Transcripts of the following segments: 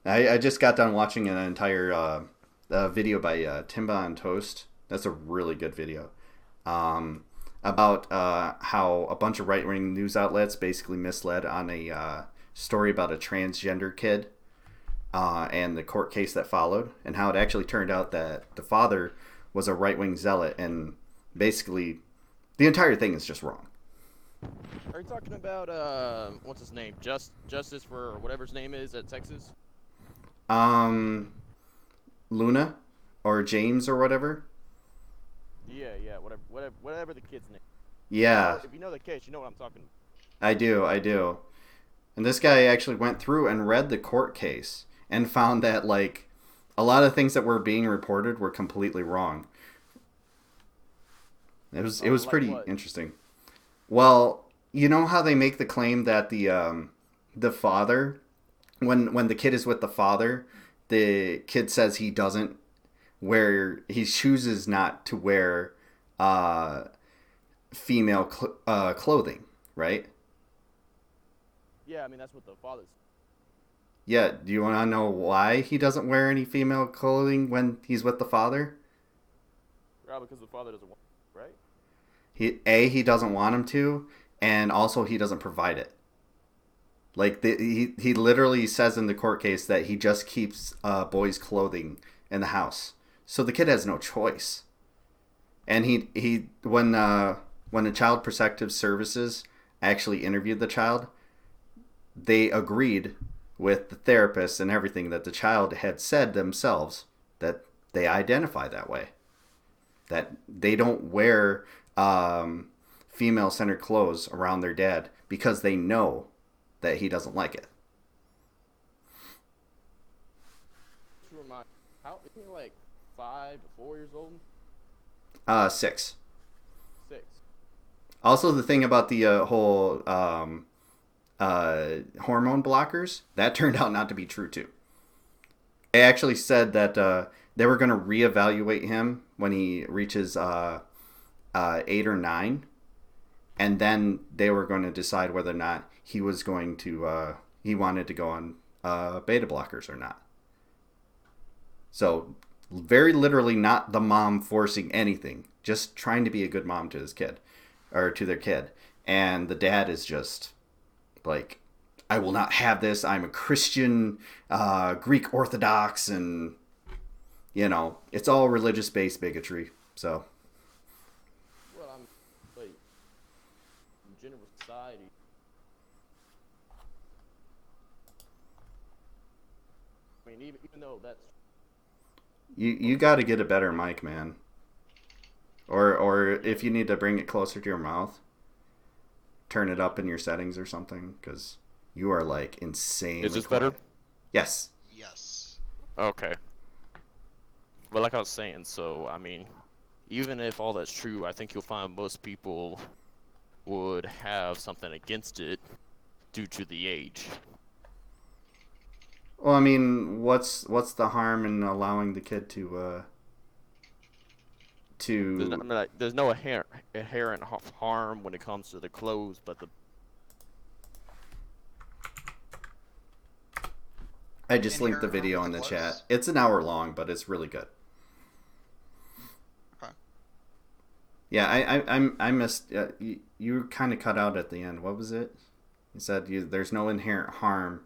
I just got done watching an entire video by Timba on Toast. That's a really good video. About how a bunch of right wing news outlets basically misled on a story about a transgender kid and the court case that followed, and how it actually turned out that the father was a right wing zealot, and basically the entire thing is just wrong. Are you talking about what's his name? Justice for whatever his name is at Texas? Um, Luna or James or whatever. Yeah, yeah, whatever the kid's name. Yeah, If you know the case, you know what I'm talking about. I do. And this guy actually went through and read the court case and found that like a lot of things that were being reported were completely wrong. It was Like pretty what? interesting. Well, you know how they make the claim that the father, when the kid is with the father, the kid says he doesn't wear, he chooses not to wear uh female clothing, right? Yeah, I mean that's what the father's. Yeah, do you want to know why he doesn't wear any female clothing when he's with the father? Right, because the father doesn't want, right? He doesn't want him to, and also he doesn't provide it. Like he literally says in the court case that he just keeps boys' clothing in the house, so the kid has no choice. And he when the Child Protective Services actually interviewed the child, they agreed with the therapist and everything that the child had said themselves that they identify that way, that they don't wear female centered clothes around their dad because they know that he doesn't like it. To remind, how is he like 5 to 4 years old? 6. 6. Also, the thing about the whole hormone blockers, that turned out not to be true too. They actually said that they were going to reevaluate him when he reaches 8 or 9, and then they were going to decide whether or not he was going to he wanted to go on beta blockers or not. So very literally not the mom forcing anything, just trying to be a good mom to his kid or to their kid. And the dad is just like, I will not have this. I'm a Christian, Greek Orthodox, and it's all religious based bigotry. So Well, I'm like in general society. I mean, even though that's you got to get a better mic, man. Or yeah, if you need to bring it closer to your mouth, turn it up in your settings or something, because you are like is insanely this better? quiet. Yes. Yes. Okay. But like I was saying, so I mean, even if all that's true, I think you'll find most people would have something against it due to the age. Well, I mean, what's the harm in allowing the kid I to mean, like, there's no inherent harm when it comes to the clothes, but the I just linked the Inherent harm video with the in the chat. clothes? It's an hour long, but it's really good. Okay. Yeah, I missed. You kind of cut out at the end. What was it? You said there's no inherent harm.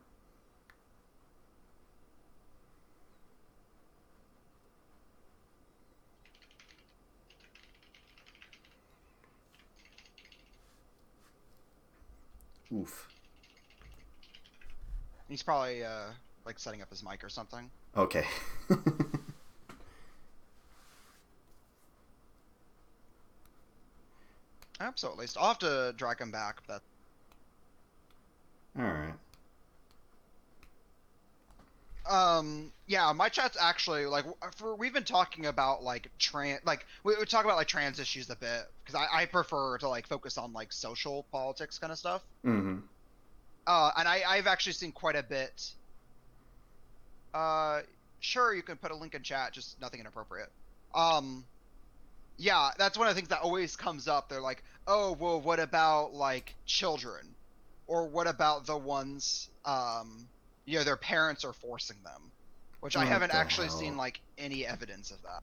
Oof. He's probably like setting up his mic or something. Okay. Absolutely. So I'll have to drag him back, but All right. yeah, my chat's actually like we've been talking about like we talk about like trans issues a bit because I prefer to like focus on like social politics kind of stuff. Mm-hmm. And I've actually seen quite a bit. Uh, sure, you can put a link in chat, just nothing inappropriate. Um, yeah, that's one of the things that always comes up. They're like, oh, well, what about like children, or what about the ones their parents are forcing them, which I What haven't the actually hell? seen like any evidence of that.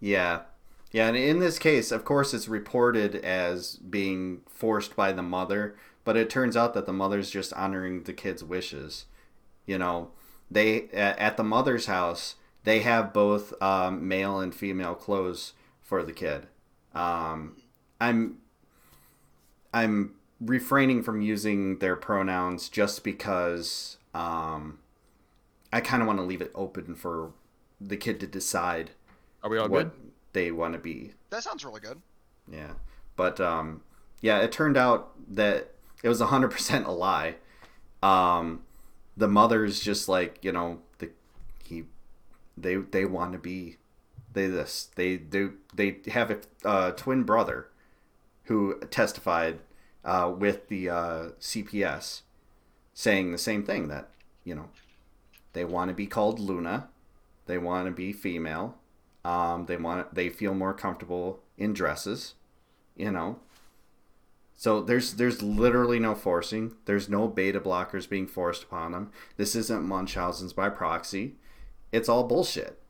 Yeah. Yeah, and in this case, of course, it's reported as being forced by the mother, but it turns out that the mother's just honoring the kid's wishes. You know, they at the mother's house, they have both male and female clothes for the kid. Um, I'm I'm refraining from using their pronouns just because I kind of want to leave it open for the kid to decide Are we all what good? they want to be. That sounds really good. Yeah, but yeah, it turned out that it was 100% a lie. Um, the mother's just like, he they want to be they have a twin brother who testified with the CPS saying the same thing, that you know they want to be called Luna, they want to be female, they feel more comfortable in dresses, you know. So there's literally no forcing. There's no beta blockers being forced upon them. This isn't Munchausen's by proxy. It's all bullshit.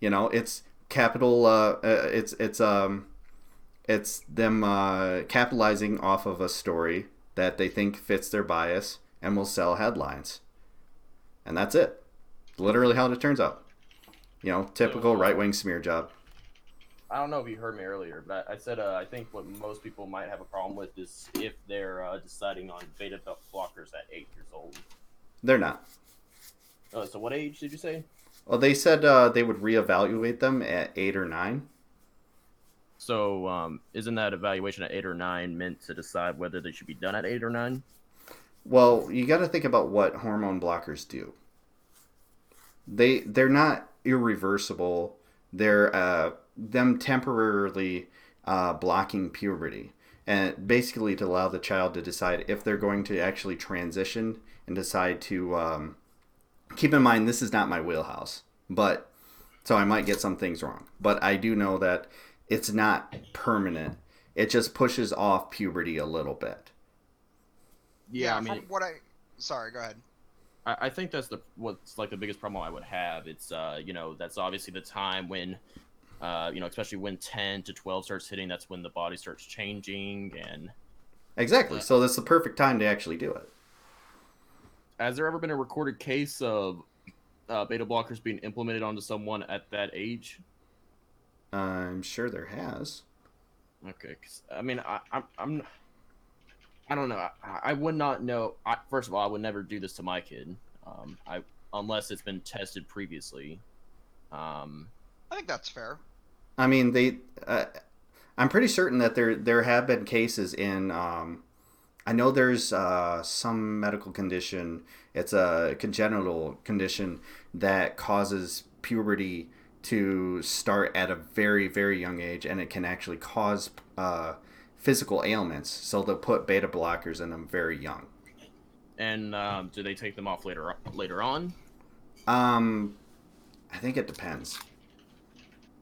It's capital. It's them capitalizing off of a story that they think fits their bias and will sell headlines, and that's it. Literally how it turns out. Typical right wing smear job. I don't know if you heard me earlier, but I said I think what most people might have a problem with is if they're deciding on beta blockers at 8 years old. They're not. So what age did you say? Well, they said they would reevaluate them at 8 or 9. So isn't that evaluation at 8 or 9 meant to decide whether they should be done at 8 or 9? Well, you got to think about what hormone blockers do. They're not irreversible. They're them temporarily blocking puberty, and basically to allow the child to decide if they're going to actually transition and decide to keep in mind, this is not my wheelhouse, but so I might get some things wrong, but I do know that it's not permanent. It just pushes off puberty a little bit. Yeah, I from mean, what sorry, go ahead. I think that's what's like the biggest problem I would have. It's that's obviously the time when especially when 10 to 12 starts hitting, that's when the body starts changing. And Exactly. So that's the perfect time to actually do it. has there ever been a recorded case of beta blockers being implemented onto someone at that age? I'm sure there has. Okay, 'cause, I mean, I don't know. I would not know. First of all, I would never do this to my kid, unless it's been tested previously. I think that's fair. I mean, I'm pretty certain that there have been cases in. I know there's some medical condition. It's a congenital condition that causes puberty to start at a very, very young age, and it can actually cause physical ailments. So they'll put beta blockers in them very young. And do they take them off later on? I think it depends.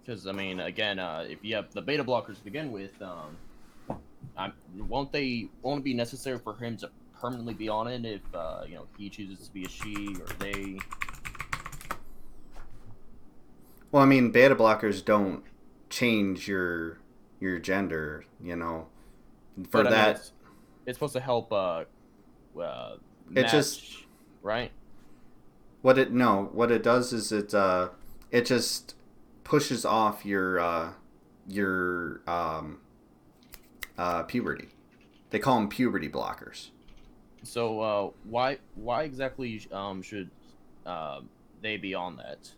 Because I mean, again, if you have the beta blockers to begin with, won't it be necessary for him to permanently be on it if he chooses to be a she or they? Well, I mean, beta blockers don't change your gender, For But, I mean, that, it's supposed to help it match, just right? what it does is it just pushes off your puberty. They call them puberty blockers. So why exactly should they be on that?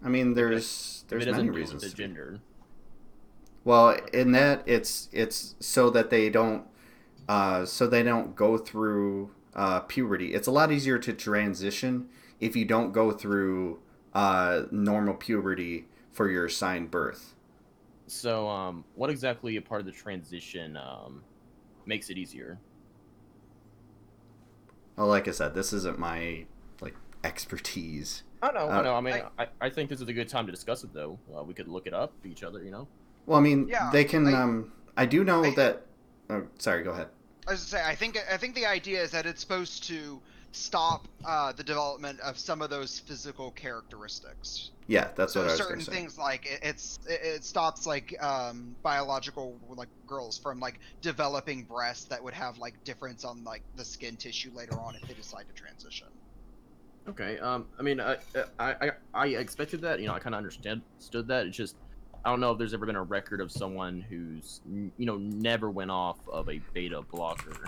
I mean, If there's it doesn't many deal with reasons. the gender. Well, in that it's so that they don't go through puberty. It's a lot easier to transition if you don't go through normal puberty for your assigned birth. So what exactly a part of the transition makes it easier? Well, like I said, this isn't my expertise. I know. I mean, I think this is a good time to discuss it, though. We could look it up each other, Well, I mean, Yeah, they can. I do know that. Oh, sorry, go ahead. I was to say, I think the idea is that it's supposed to stop the development of some of those physical characteristics. Yeah, that's what So I was certain going to say. things like it stops like biological like girls from like developing breasts that would have like difference on like the skin tissue later on if they decide to transition. Okay. I mean, I expected that. You know, I kind of understood that. It's just I don't know if there's ever been a record of someone who's never went off of a beta blocker,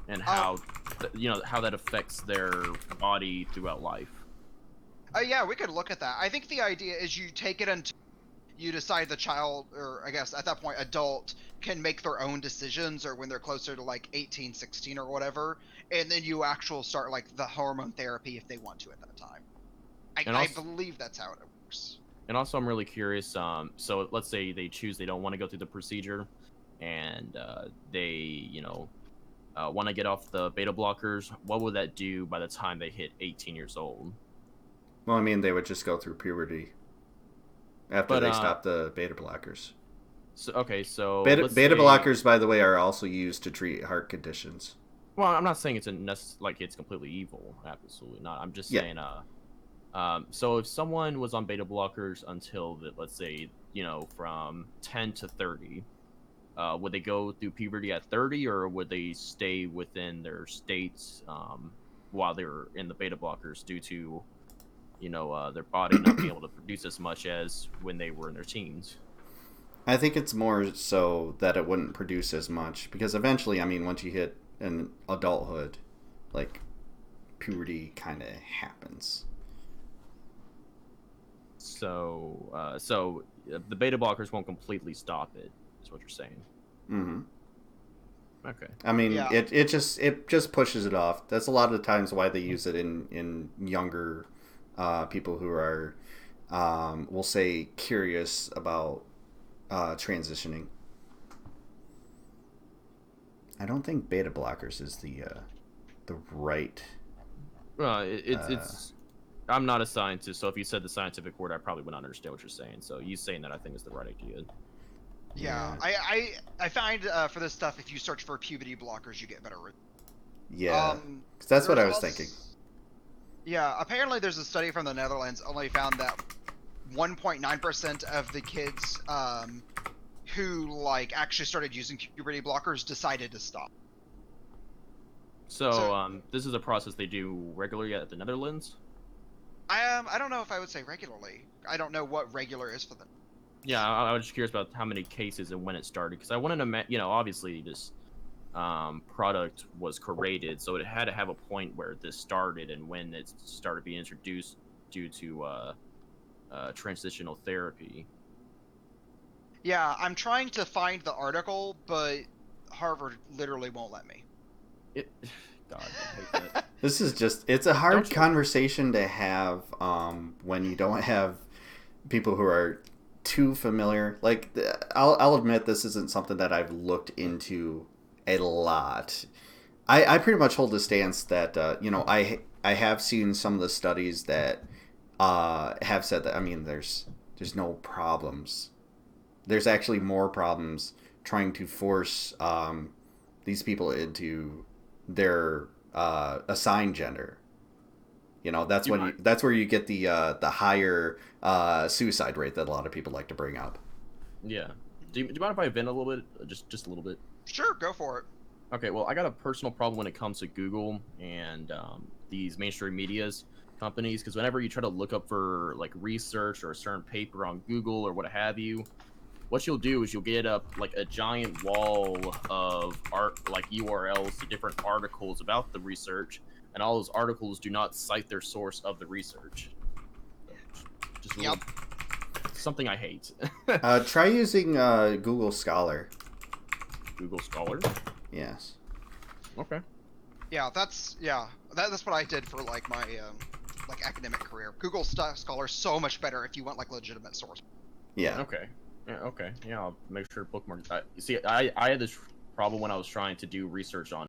and how how that affects their body throughout life. Yeah, we could look at that. I think the idea is you take it until you decide the child, or I guess at that point adult, can make their own decisions, or when they're closer to like 18, 16 or whatever, and then you actually start like the hormone therapy if they want to at that time. I believe that's how it works. And also, I'm really curious. So let's say they choose they don't want to go through the procedure, and they want to get off the beta blockers. What would that do by the time they hit 18 years old? Well, I mean, they would just go through puberty after they stop the beta blockers. So okay, so beta blockers, by the way, are also used to treat heart conditions. Well, I'm not saying it's it's completely evil. Absolutely not. I'm just saying, so if someone was on beta blockers until let's say, from 10 to 30, would they go through puberty at 30, or would they stay within their states while they were in the beta blockers due to, their body not being able to produce as much as when they were in their teens? I think it's more so that it wouldn't produce as much because eventually, I mean, once you hit an adulthood, like puberty kind of happens. So the beta blockers won't completely stop it, is what you're saying. Mm-hmm. Okay. I mean, it just pushes it off. That's a lot of the times why they use it in younger people who are, we'll say, curious about transitioning. I don't think beta blockers is the right. It's. I'm not a scientist, so if you said the scientific word, I probably wouldn't understand what you're saying. So you saying that, I think, is the right idea. Yeah. I find for this stuff, if you search for puberty blockers, you get better results. Yeah, that's what I was thinking. Yeah, apparently there's a study from the Netherlands only found that 1.9% of the kids who like actually started using puberty blockers decided to stop. So this is a process they do regularly at the Netherlands? I don't know if I would say regularly. I don't know what regular is for them. Yeah, I was just curious about how many cases and when it started, because I wanted to, obviously this product was created, so it had to have a point where this started and when it started being introduced due to transitional therapy. Yeah, I'm trying to find the article, but Harvard literally won't let me. God, I hate that. This is it's a hard conversation to have when you don't have people who are too familiar. Like, I'll admit this isn't something that I've looked into a lot. I pretty much hold the stance that, I have seen some of the studies that have said that, I mean, there's no problems. There's actually more problems trying to force these people into their assigned gender. That's where you get the higher suicide rate that a lot of people like to bring up. Yeah. Do you mind if I vent a little bit? Just a little bit. Sure, go for it. Okay. Well, I got a personal problem when it comes to Google and these mainstream media's companies, because whenever you try to look up for like research or a certain paper on Google or what have you, what you'll do is you'll get up like a giant wall of URLs to different articles about the research, and all those articles do not cite their source of the research. Just something I hate. Try using Google Scholar. Google Scholar? Yes. Okay. Yeah, that's what I did for like my like academic career. Google Scholar is so much better if you want like legitimate source. Yeah. Okay. Yeah, okay. Yeah, I'll make sure to bookmark that. See, I had this problem when I was trying to do research on